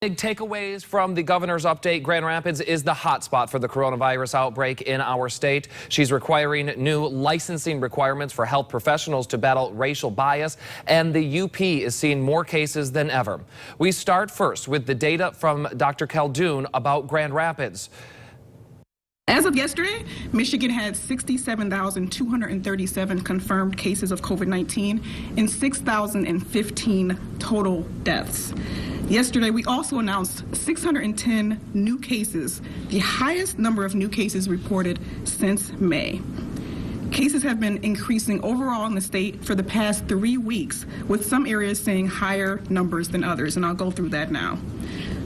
Big takeaways from the governor's update. Grand Rapids is the hotspot for the coronavirus outbreak in our state. She's requiring new licensing requirements for health professionals to battle racial bias, and the UP is seeing more cases than ever. We start first with the data from Dr. Khaldun about Grand Rapids. As of yesterday, Michigan had 67,237 confirmed cases of COVID-19 and 6,015 total deaths. Yesterday, we also announced 610 new cases, the highest number of new cases reported since May. Cases have been increasing overall in the state for the past 3 weeks, with some areas seeing higher numbers than others, and I'll go through that now.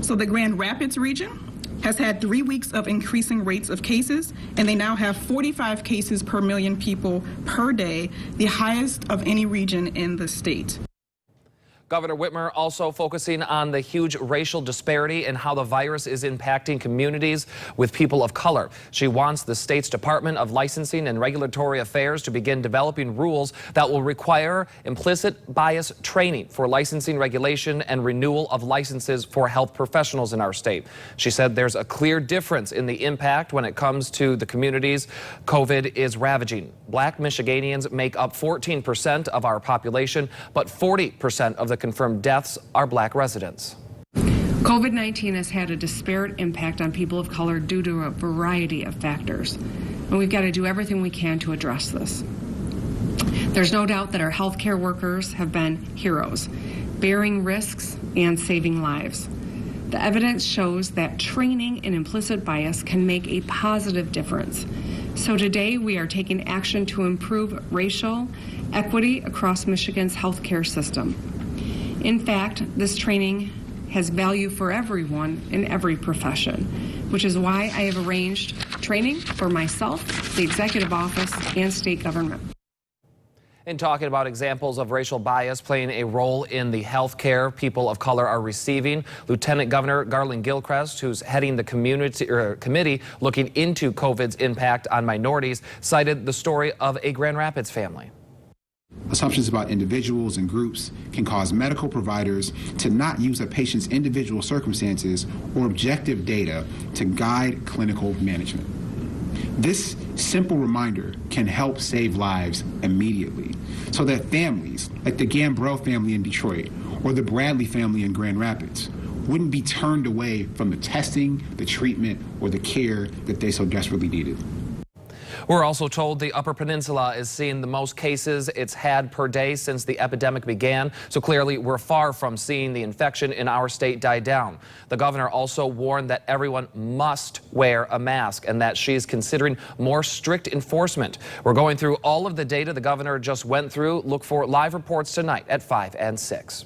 So the Grand Rapids region has had 3 weeks of increasing rates of cases, and they now have 45 cases per million people per day, the highest of any region in the state. Governor Whitmer also focusing on the huge racial disparity and how the virus is impacting communities with people of color. She wants the state's Department of Licensing and Regulatory Affairs to begin developing rules that will require implicit bias training for licensing regulation and renewal of licenses for health professionals in our state. She said there's a clear difference in the impact when it comes to the communities COVID is ravaging. Black Michiganians make up 14% of our population, but 40% of the confirmed deaths are black residents. COVID-19 has had a disparate impact on people of color due to a variety of factors, and we've got to do everything we can to address this. There's no doubt that our healthcare workers have been heroes, bearing risks and saving lives. The evidence shows that training in implicit bias can make a positive difference. So today we are taking action to improve racial equity across Michigan's healthcare system. In fact, this training has value for everyone in every profession, which is why I have arranged training for myself, the executive office, and state government. In talking about examples of racial bias playing a role in the health care people of color are receiving, Lieutenant Governor Garland Gilchrist, who's heading the committee looking into COVID's impact on minorities, cited the story of a Grand Rapids family. Assumptions about individuals and groups can cause medical providers to not use a patient's individual circumstances or objective data to guide clinical management. This simple reminder can help save lives immediately so that families like the Gambrell family in Detroit or the Bradley family in Grand Rapids wouldn't be turned away from the testing, the treatment, or the care that they so desperately needed. We're also told the Upper Peninsula is seeing the most cases it's had per day since the epidemic began. So clearly, we're far from seeing the infection in our state die down. The governor also warned that everyone must wear a mask and that she's considering more strict enforcement. We're going through all of the data the governor just went through. Look for live reports tonight at 5 and 6.